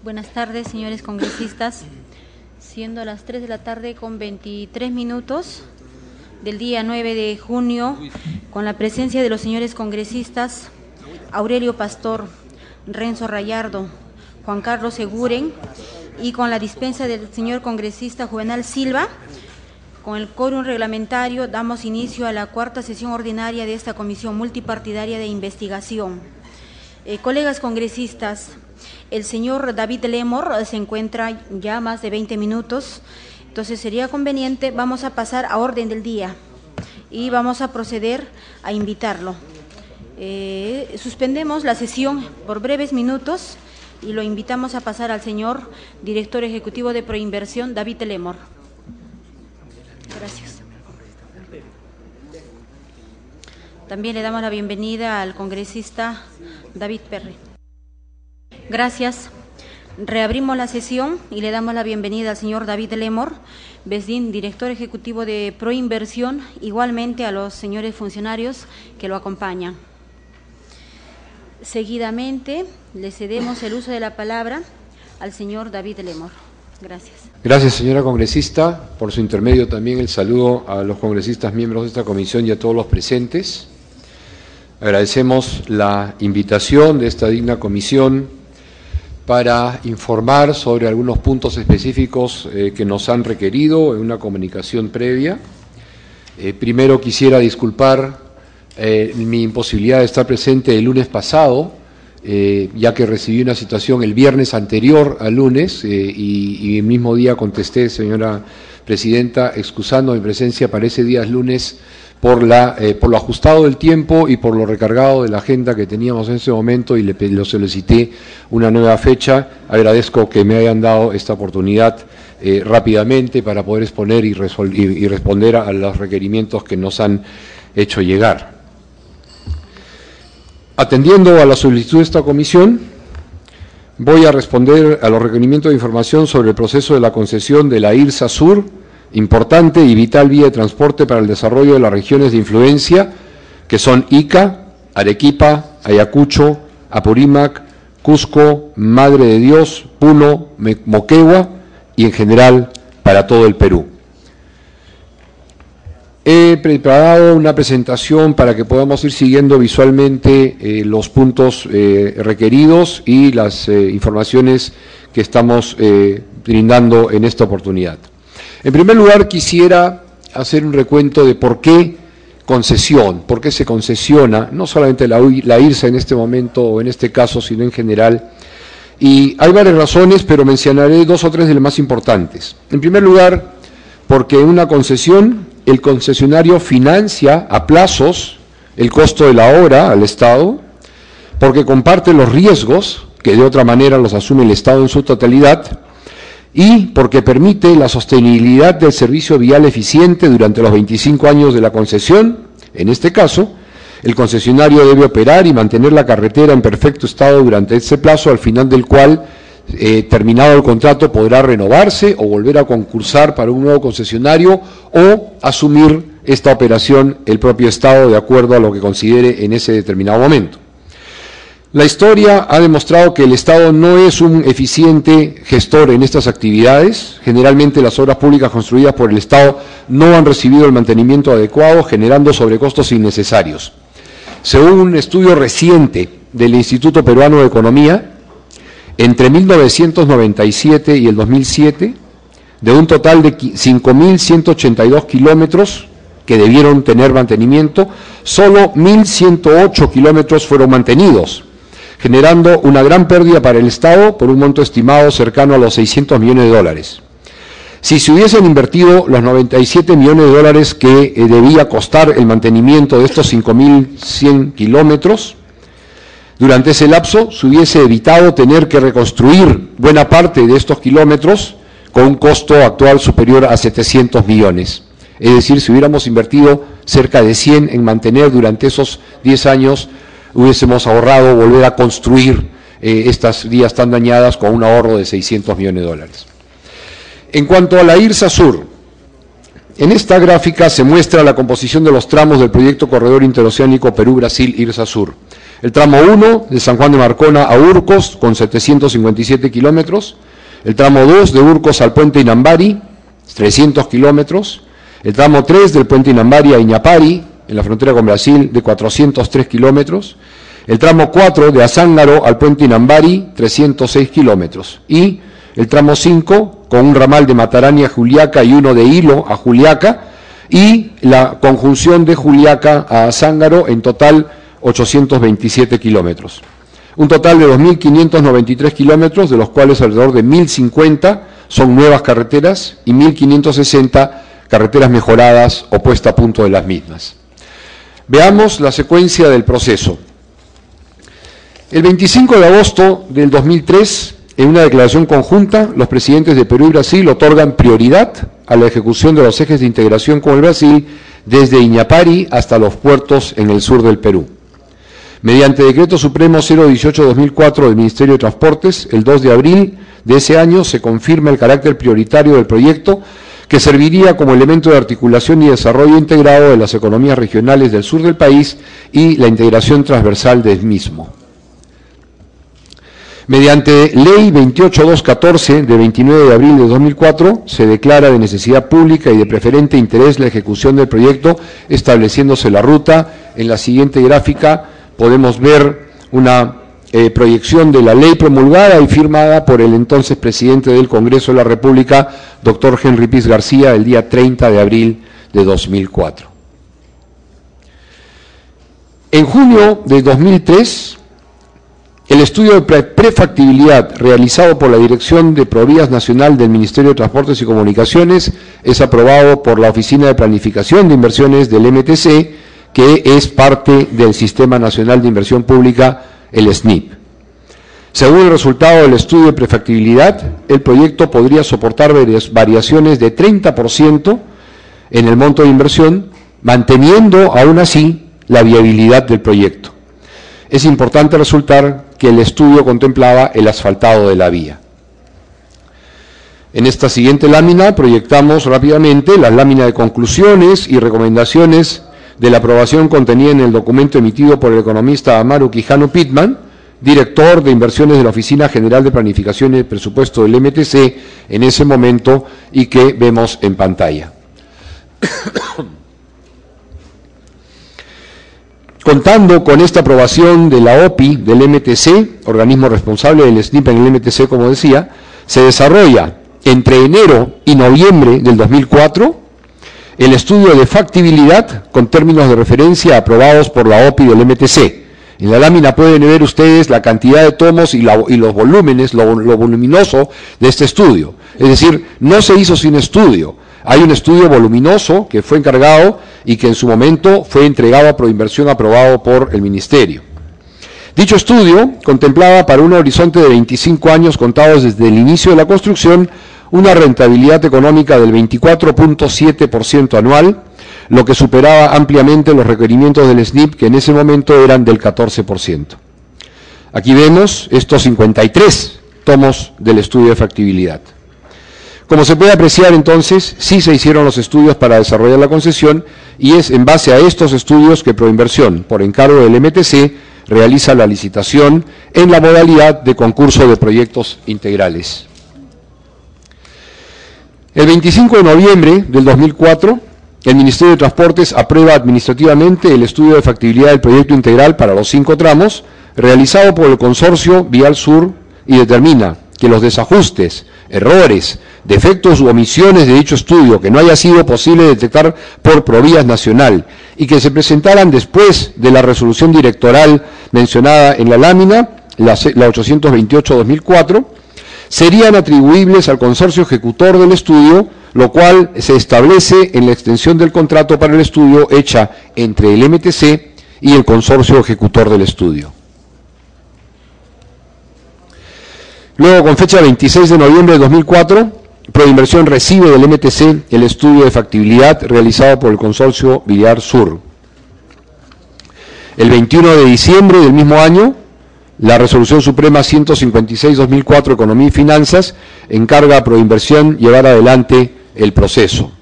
Buenas tardes, señores congresistas. Siendo las 3 de la tarde con 23 minutos del día 9 de junio, con la presencia de los señores congresistas Aurelio Pastor, Renzo Rayardo, Juan Carlos Seguren, y con la dispensa del señor congresista Juvenal Silva, con el quórum reglamentario damos inicio a la cuarta sesión ordinaria de esta comisión multipartidaria de investigación. Colegas congresistas, el señor David Lemor se encuentra ya más de 20 minutos, entonces sería conveniente, vamos a pasar a orden del día y vamos a proceder a invitarlo. Suspendemos la sesión por breves minutos y lo invitamos a pasar al señor director ejecutivo de Proinversión, David Lemor. Gracias. También le damos la bienvenida al congresista David Perry. Gracias. Reabrimos la sesión y le damos la bienvenida al señor David Lemor, Besdín, director ejecutivo de Proinversión, igualmente a los señores funcionarios que lo acompañan. Seguidamente le cedemos el uso de la palabra al señor David Lemor. Gracias. Gracias, señora congresista. Por su intermedio también el saludo a los congresistas miembros de esta comisión y a todos los presentes. Agradecemos la invitación de esta digna comisión para informar sobre algunos puntos específicos que nos han requerido en una comunicación previa. Primero quisiera disculpar mi imposibilidad de estar presente el lunes pasado, ya que recibí una situación el viernes anterior al lunes y el mismo día contesté, señora presidenta, excusando mi presencia para ese día lunes por lo ajustado del tiempo y por lo recargado de la agenda que teníamos en ese momento, y lo solicité una nueva fecha. Agradezco que me hayan dado esta oportunidad rápidamente para poder exponer y responder a los requerimientos que nos han hecho llegar. Atendiendo a la solicitud de esta comisión, voy a responder a los requerimientos de información sobre el proceso de la concesión de la IRSA Sur, importante y vital vía de transporte para el desarrollo de las regiones de influencia, que son Ica, Arequipa, Ayacucho, Apurímac, Cusco, Madre de Dios, Puno, Moquegua y en general para todo el Perú. He preparado una presentación para que podamos ir siguiendo visualmente los puntos requeridos y las informaciones que estamos brindando en esta oportunidad. En primer lugar, quisiera hacer un recuento de por qué concesión, por qué se concesiona, no solamente la IRSA en este momento o en este caso, sino en general. Y hay varias razones, pero mencionaré dos o tres de las más importantes. En primer lugar, porque en una concesión el concesionario financia a plazos el costo de la obra al Estado, porque comparte los riesgos, que de otra manera los asume el Estado en su totalidad, y porque permite la sostenibilidad del servicio vial eficiente durante los 25 años de la concesión. En este caso, el concesionario debe operar y mantener la carretera en perfecto estado durante ese plazo, al final del cual, terminado el contrato, podrá renovarse o volver a concursar para un nuevo concesionario o asumir esta operación el propio Estado de acuerdo a lo que considere en ese determinado momento. La historia ha demostrado que el Estado no es un eficiente gestor en estas actividades. Generalmente las obras públicas construidas por el Estado no han recibido el mantenimiento adecuado, generando sobrecostos innecesarios. Según un estudio reciente del Instituto Peruano de Economía, entre 1997 y el 2007, de un total de 5.182 kilómetros que debieron tener mantenimiento, solo 1.108 kilómetros fueron mantenidos, generando una gran pérdida para el Estado por un monto estimado cercano a los 600 millones de dólares. Si se hubiesen invertido los 97 millones de dólares que debía costar el mantenimiento de estos 5.100 kilómetros, durante ese lapso se hubiese evitado tener que reconstruir buena parte de estos kilómetros con un costo actual superior a 700 millones. Es decir, si hubiéramos invertido cerca de 100 en mantener durante esos 10 años, hubiésemos ahorrado volver a construir estas vías tan dañadas con un ahorro de 600 millones de dólares. En cuanto a la IRSA Sur, En esta gráfica se muestra la composición de los tramos del proyecto Corredor Interoceánico Perú-Brasil-IRSA-Sur. El tramo 1, de San Juan de Marcona a Urcos, con 757 kilómetros. El tramo 2, de Urcos al puente Inambari, 300 kilómetros. El tramo 3, del puente Inambari a Iñapari, en la frontera con Brasil, de 403 kilómetros. El tramo 4, de Azángaro al puente Inambari, 306 kilómetros. Y el tramo 5, con un ramal de Matarani a Juliaca y uno de Hilo a Juliaca, y la conjunción de Juliaca a Azángaro, en total 827 kilómetros. Un total de 2.593 kilómetros, de los cuales alrededor de 1.050 son nuevas carreteras y 1.560 carreteras mejoradas o puesta a punto de las mismas. Veamos la secuencia del proceso. El 25 de agosto del 2003, en una declaración conjunta, los presidentes de Perú y Brasil otorgan prioridad a la ejecución de los ejes de integración con el Brasil desde Iñapari hasta los puertos en el sur del Perú. Mediante Decreto Supremo 018-2004 del Ministerio de Transportes, el 2 de abril de ese año se confirma el carácter prioritario del proyecto, que serviría como elemento de articulación y desarrollo integrado de las economías regionales del sur del país y la integración transversal del mismo. Mediante Ley 28214 de 29 de abril de 2004, se declara de necesidad pública y de preferente interés la ejecución del proyecto, estableciéndose la ruta. En la siguiente gráfica podemos ver una proyección de la ley promulgada y firmada por el entonces presidente del Congreso de la República, doctor Henry Piz García, el día 30 de abril de 2004. En junio de 2003, el estudio de prefactibilidad realizado por la Dirección de Provías Nacional del Ministerio de Transportes y Comunicaciones es aprobado por la Oficina de Planificación de Inversiones del MTC, que es parte del Sistema Nacional de Inversión Pública, el SNIP. Según el resultado del estudio de prefactibilidad, el proyecto podría soportar variaciones de 30% en el monto de inversión, manteniendo aún así la viabilidad del proyecto. Es importante resaltar que el estudio contemplaba el asfaltado de la vía. En esta siguiente lámina proyectamos rápidamente las láminas de conclusiones y recomendaciones de la aprobación contenida en el documento emitido por el economista Amaru Quijano Pitman, director de inversiones de la Oficina General de Planificación y Presupuesto del MTC en ese momento, y que vemos en pantalla. Contando con esta aprobación de la OPI del MTC, organismo responsable del SNIP en el MTC, como decía, se desarrolla entre enero y noviembre del 2004 el estudio de factibilidad con términos de referencia aprobados por la OPI del MTC. En la lámina pueden ver ustedes la cantidad de tomos y los volúmenes, lo voluminoso de este estudio. Es decir, no se hizo sin estudio. Hay un estudio voluminoso que fue encargado y que en su momento fue entregado a Proinversión, aprobado por el Ministerio. Dicho estudio contemplaba para un horizonte de 25 años contados desde el inicio de la construcción una rentabilidad económica del 24.7% anual, lo que superaba ampliamente los requerimientos del SNIP, que en ese momento eran del 14%. Aquí vemos estos 53 tomos del estudio de factibilidad. Como se puede apreciar, entonces, sí se hicieron los estudios para desarrollar la concesión, y es en base a estos estudios que Proinversión, por encargo del MTC, realiza la licitación en la modalidad de concurso de proyectos integrales. El 25 de noviembre del 2004, el Ministerio de Transportes aprueba administrativamente el estudio de factibilidad del proyecto integral para los 5 tramos, realizado por el Consorcio Vial Sur, y determina que los desajustes, errores, defectos u omisiones de dicho estudio que no haya sido posible detectar por Provías Nacional y que se presentaran después de la resolución directoral mencionada en la lámina, la 828-2004, serían atribuibles al consorcio ejecutor del estudio, lo cual se establece en la extensión del contrato para el estudio hecha entre el MTC y el consorcio ejecutor del estudio. Luego, con fecha 26 de noviembre de 2004, Proinversión recibe del MTC el estudio de factibilidad realizado por el consorcio Vial Sur. El 21 de diciembre del mismo año, la Resolución Suprema 156-2004, Economía y Finanzas, encarga a Proinversión llevar adelante el proceso.